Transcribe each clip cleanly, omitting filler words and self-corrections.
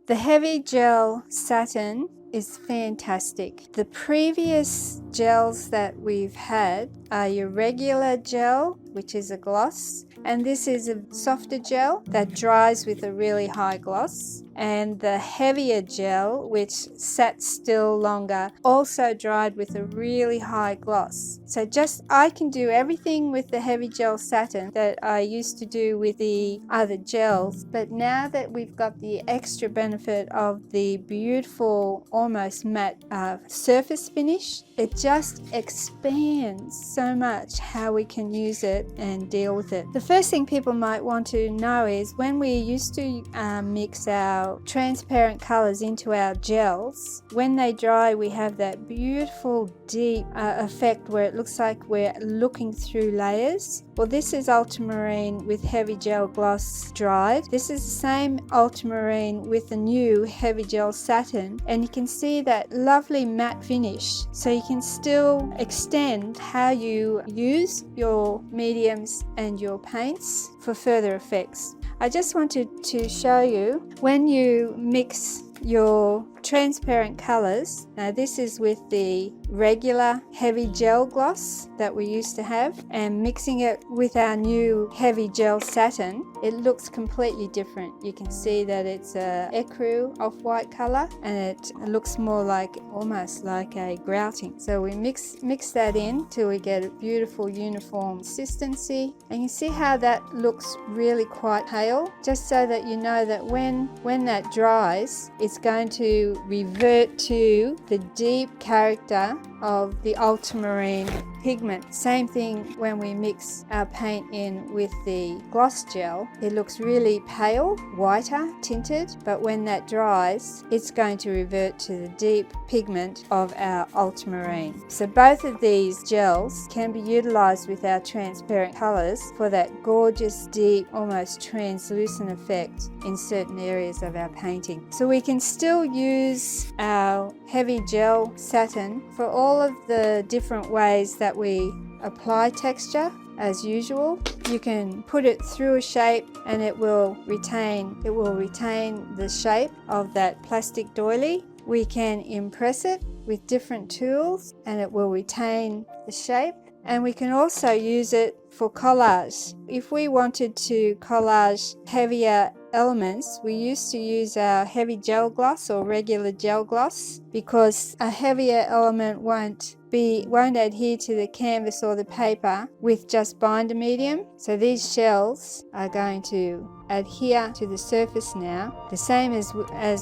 The Heavy Gel Satin is fantastic. The previous gels that we've had are your regular gel, which is a gloss, and this is a softer gel that dries with a really high gloss, and the heavier gel, which sat still longer, also dried with a really high gloss. So I can do everything with the Heavy Gel Satin that I used to do with the other gels, but now that we've got the extra benefit of the beautiful almost matte surface finish, it just expands so much how we can use it and deal with it. The first thing people might want to know is when we used to mix our transparent colors into our gels, when they dry we have that beautiful deep effect where it looks like we're looking through layers. Well, this is ultramarine with Heavy Gel Gloss dried. This is the same ultramarine with the new Heavy Gel Satin, and you can see that lovely matte finish. So you can still extend how you use your mediums and your paints for further effects. I just wanted to show you when you mix your transparent colors. Now this is with the regular heavy gel gloss that we used to have, and mixing it with our new heavy gel satin, it looks completely different. You can see that it's a ecru off-white color, and it looks more like almost like a grouting. So we mix that in till we get a beautiful uniform consistency, and you see how that looks really quite pale, just so that you know that when that dries it's going to revert to the deep character of the ultramarine pigment. Same thing when we mix our paint in with the gloss gel. It looks really pale, whiter tinted, but when that dries it's going to revert to the deep pigment of our ultramarine. So both of these gels can be utilized with our transparent colors for that gorgeous deep almost translucent effect in certain areas of our painting. So we can still use our heavy gel satin for all of the different ways that we apply texture. As usual, you can put it through a shape and it will retain the shape of that plastic doily. We can impress it with different tools and it will retain the shape. And we can also use it for collage. If we wanted to collage heavier elements, we used to use our heavy gel gloss or regular gel gloss, because a heavier element won't adhere to the canvas or the paper with just binder medium. So these shells are going to adhere to the surface now, the same as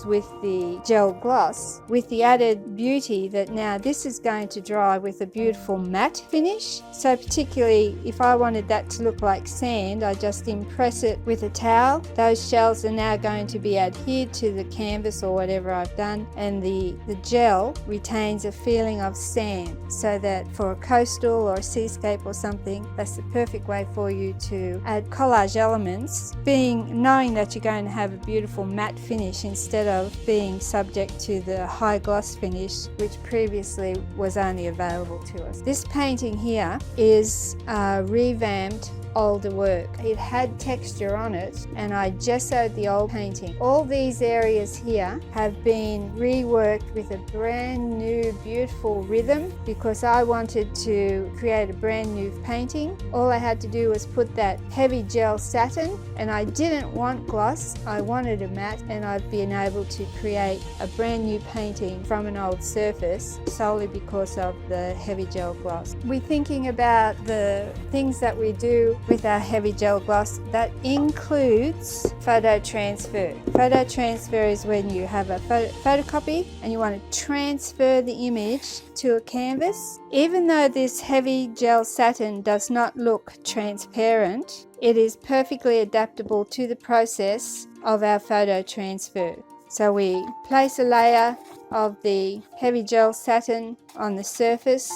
with the gel gloss, with the added beauty that now this is going to dry with a beautiful matte finish. So particularly if I wanted that to look like sand, I just impress it with a towel. Those shells are now going to be adhered to the canvas or whatever I've done, and the gel retains a feeling of sand, so that for a coastal or a seascape or something, that's the perfect way for you to add collage elements, knowing that you're going to have a beautiful matte finish instead of being subject to the high gloss finish which previously was only available to us. This painting here is revamped older work. It had texture on it and I gessoed the old painting. All these areas here have been reworked with a brand new beautiful rhythm because I wanted to create a brand new painting. All I had to do was put that heavy gel satin, and I didn't want gloss, I wanted a matte, and I've been able to create a brand new painting from an old surface solely because of the heavy gel gloss. We're thinking about the things that we do with our heavy gel gloss. That includes photo transfer. Photo transfer is when you have a photocopy and you want to transfer the image to a canvas. Even though this heavy gel satin does not look transparent, it is perfectly adaptable to the process of our photo transfer. So we place a layer of the heavy gel satin on the surface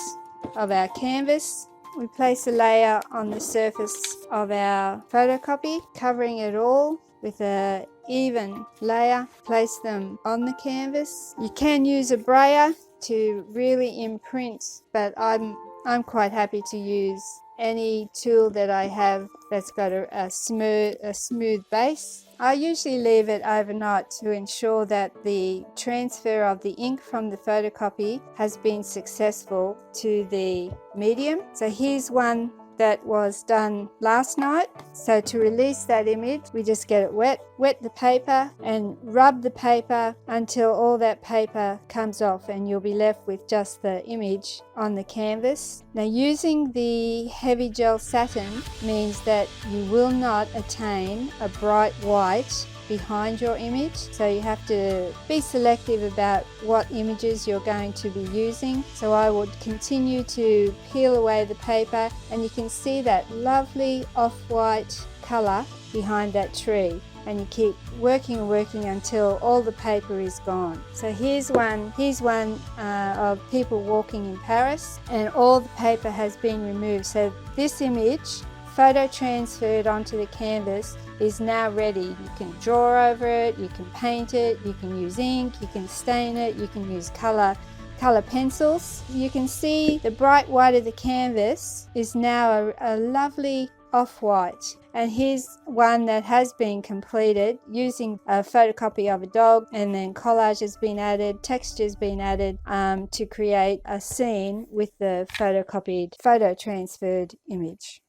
of our canvas. We place a layer on the surface of our photocopy, covering it all with an even layer. Place them on the canvas. You can use a brayer to really imprint, but I'm quite happy to use any tool that I have that's got a smooth base. I usually leave it overnight to ensure that the transfer of the ink from the photocopy has been successful to the medium. So here's one that was done last night. So to release that image, we just get it wet the paper and rub the paper until all that paper comes off, and you'll be left with just the image on the canvas. Now, using the heavy gel satin means that you will not attain a bright white behind your image, so you have to be selective about what images you're going to be using. So I would continue to peel away the paper, and you can see that lovely off-white color behind that tree, and you keep working until all the paper is gone. So here's one of people walking in Paris, and all the paper has been removed. So this image, photo transferred onto the canvas, is now ready. You can draw over it, you can paint it, you can use ink, you can stain it, you can use color pencils. You can see the bright white of the canvas is now a lovely off-white. And here's one that has been completed using a photocopy of a dog, and then collage has been added, texture's been added to create a scene with the photo transferred image.